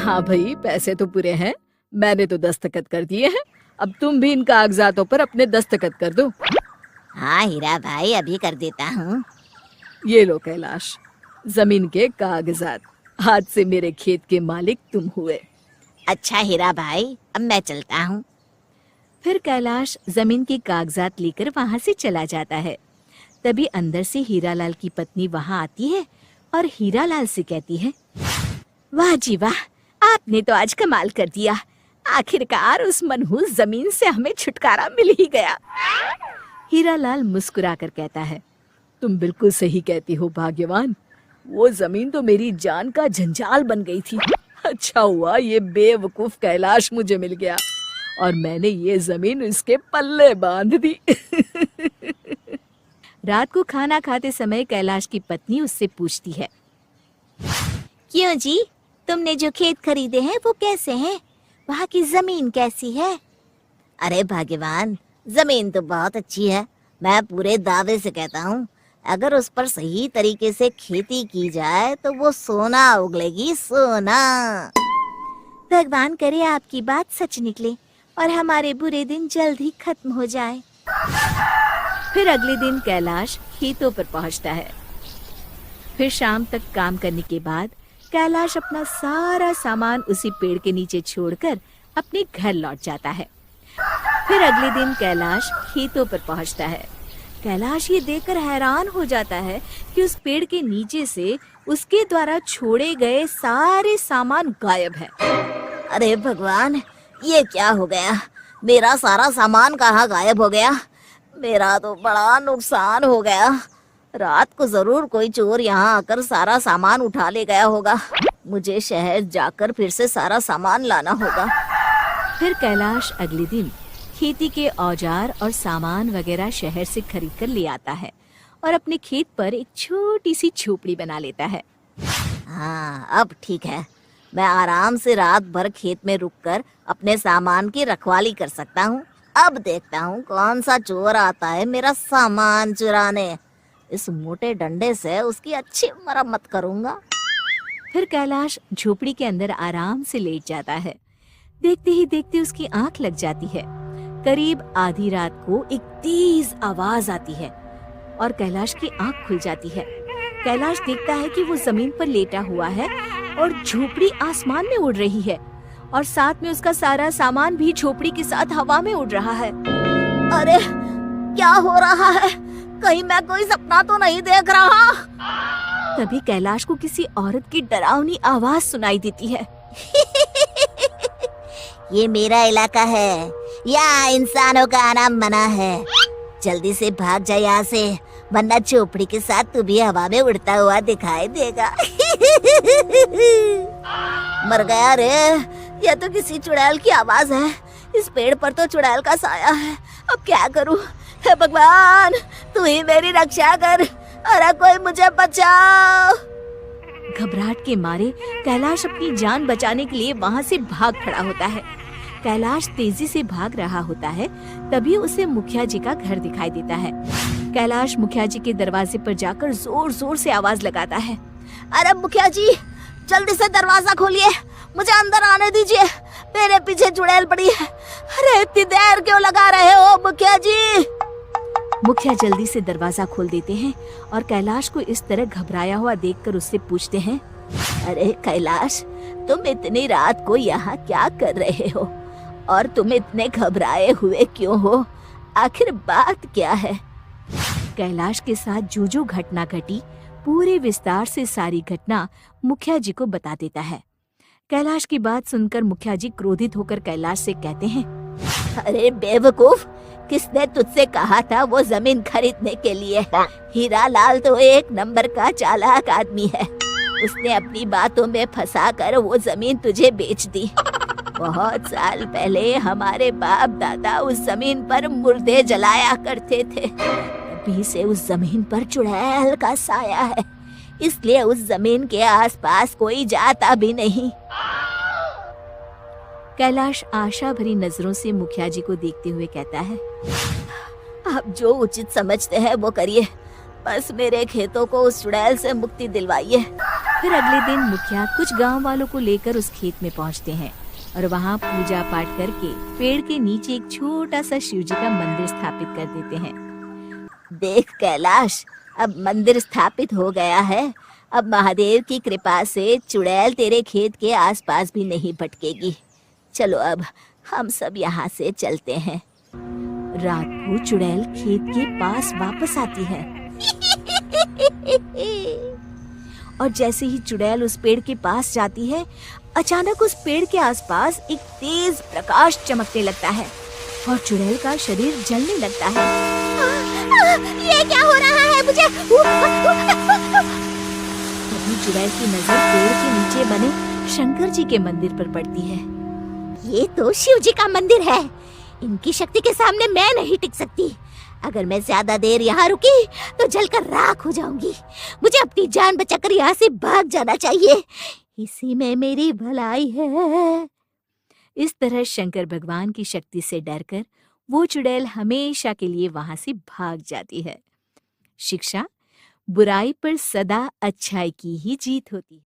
हाँ भाई, पैसे तो पूरे हैं। मैंने तो दस्तखत कर दिए हैं। अब तुम भी इन कागजातों पर अपने दस्तखत कर दो। हाँ हीरा भाई, अभी कर देता हूँ। ये लो कैलाश, जमीन के कागजात। आज से मेरे खेत के मालिक तुम हुए। अच्छा हीरा भाई, अब मैं चलता हूँ। फिर कैलाश जमीन के कागजात लेकर वहां से चला जाता है। तभी अंदर से हीरालाल की पत्नी वहां आती है और हीरालाल से कहती है, वाह जी वाह, आपने तो आज कमाल कर दिया। आखिरकार उस मनहूस जमीन से हमें छुटकारा मिल ही गया। हीरालाल मुस्कुराकर कहता है, तुम बिल्कुल सही कहती हो भाग्यवान। वो जमीन तो मेरी जान का जंजाल बन गई थी। अच्छा हुआ ये बेवकूफ कैलाश मुझे मिल गया और मैंने ये जमीन इसके पल्ले बांध दी। रात को खाना खाते समय कैलाश की पत्नी उससे पूछती है, क्यों जी, तुमने जो खेत खरीदे हैं वो कैसे हैं? वहाँ की जमीन कैसी है? अरे भाग्यवान, जमीन तो बहुत अच्छी है। मैं पूरे दावे से कहता हूँ, अगर उस पर सही तरीके से खेती की जाए तो वो सोना उगलेगी, सोना। भगवान करे आपकी बात सच निकले और हमारे बुरे दिन जल्द ही खत्म हो जाए। फिर अगले दिन कैलाश खेतों पर पहुंचता है। फिर शाम तक काम करने के बाद कैलाश अपना सारा सामान उसी पेड़ के नीचे छोड़कर अपने घर लौट जाता है। फिर अगले दिन कैलाश खेतों पर पहुंचता है। कैलाश ये देखकर हैरान हो जाता है कि उस पेड़ के नीचे से उसके द्वारा छोड़े गए सारे सामान गायब है। अरे भगवान, ये क्या हो गया? मेरा सारा सामान कहाँ गायब हो गया? मेरा तो बड़ा नुकसान हो गया। रात को जरूर कोई चोर यहाँ आकर सारा सामान उठा ले गया होगा। मुझे शहर जाकर फिर से सारा सामान लाना होगा। फिर कैलाश अगले दिन खेती के औजार और सामान वगैरह शहर से खरीद कर ले आता है और अपने खेत पर एक छोटी सी झोपड़ी बना लेता है। हाँ, अब ठीक है। मैं आराम से रात भर खेत में रुककर अपने सामान की रखवाली कर सकता हूँ। अब देखता हूँ कौन सा चोर आता है मेरा सामान चुराने। इस मोटे डंडे से उसकी अच्छी मरम्मत करूँगा। फिर कैलाश झोपड़ी के अंदर आराम से लेट जाता है। देखते ही देखते उसकी आंख लग जाती है। करीब आधी रात को एक तेज आवाज आती है और कैलाश की आंख खुल जाती है। कैलाश देखता है कि वो जमीन पर लेटा हुआ है और झोपड़ी आसमान में उड़ रही है और साथ में उसका सारा सामान भी झोपड़ी के साथ हवा में उड़ रहा है। अरे क्या हो रहा है? कहीं मैं कोई सपना तो नहीं देख रहा? तभी कैलाश को किसी औरत की डरावनी आवाज सुनाई देती है। ये मेरा इलाका है, यहाँ इंसानों का आना मना है। जल्दी से भाग जा यहाँ से, वरना झोपड़ी के साथ तू भी हवा में उड़ता हुआ दिखाई देगा। मर गया रे, यह तो किसी चुड़ैल की आवाज है। इस पेड़ पर तो चुड़ैल का साया है। अब क्या करूं? हे भगवान, तू ही मेरी रक्षा कर। अरे कोई मुझे बचाओ। घबराहट के मारे कैलाश अपनी जान बचाने के लिए वहां से भाग खड़ा होता है। कैलाश तेजी से भाग रहा होता है, तभी उसे मुखिया जी का घर दिखाई देता है। कैलाश मुखिया जी के दरवाजे पर जाकर जोर जोर से आवाज लगाता है, अरे मुखिया जी, जल्दी से दरवाजा खोलिए, मुझे अंदर आने दीजिए। मेरे पीछे चुड़ैल पड़ी है। अरे इतनी देर क्यों लगा रहे हो मुखिया जी? मुखिया जल्दी से दरवाजा खोल देते हैं और कैलाश को इस तरह घबराया हुआ देखकर उससे पूछते हैं, अरे कैलाश, तुम इतनी रात को यहाँ क्या कर रहे हो और तुम इतने घबराए हुए क्यों हो? आखिर बात क्या है? कैलाश के साथ जो जो घटना घटी पूरे विस्तार से सारी घटना मुखिया जी को बता देता है। कैलाश की बात सुनकर मुखिया जी क्रोधित होकर कैलाश से कहते हैं, अरे बेवकूफ, किसने तुझसे कहा था वो जमीन खरीदने के लिए? हीरालाल तो एक नंबर का चालाक आदमी है। उसने अपनी बातों में फंसाकर वो जमीन तुझे बेच दी। बहुत साल पहले हमारे बाप दादा उस जमीन पर मुर्दे जलाया करते थे। तभी से उस जमीन पर चुड़ैल का साया है, इसलिए उस जमीन के आसपास कोई जाता भी नहीं। कैलाश आशा भरी नजरों से मुखिया जी को देखते हुए कहता है, आप जो उचित समझते हैं वो करिए। बस मेरे खेतों को उस चुड़ैल से मुक्ति दिलवाइए। फिर अगले दिन मुखिया कुछ गांव वालों को लेकर उस खेत में पहुंचते हैं और वहां पूजा पाठ करके पेड़ के नीचे एक छोटा सा शिव जी का मंदिर स्थापित कर देते हैं। देख कैलाश, अब मंदिर स्थापित हो गया है। अब महादेव की कृपा से चुड़ैल तेरे खेत के आसपास भी नहीं भटकेगी। चलो अब हम सब यहाँ से चलते हैं। रात को चुड़ैल खेत के पास वापस आती है और जैसे ही चुड़ैल उस पेड़ के पास जाती है, अचानक उस पेड़ के आसपास एक तेज प्रकाश चमकने लगता है और चुड़ैल का शरीर जलने लगता है। ये क्या हो रहा है मुझे? तभी चुड़ैल की नजर पेड़ के नीचे बने शंकर जी के मंदिर पर पड़ती है। ये तो शिव जी का मंदिर है। इनकी शक्ति के सामने मैं नहीं टिक सकती। अगर मैं ज्यादा देर यहाँ रुकी तो जलकर राख हो जाऊंगी। मुझे अपनी जान बचाकर यहाँ से भाग जाना चाहिए। इसी में मेरी भलाई है। इस तरह शंकर भगवान की शक्ति से डरकर वो चुड़ैल हमेशा के लिए वहां से भाग जाती है। शिक्षा, बुराई पर सदा अच्छाई की ही जीत होती है।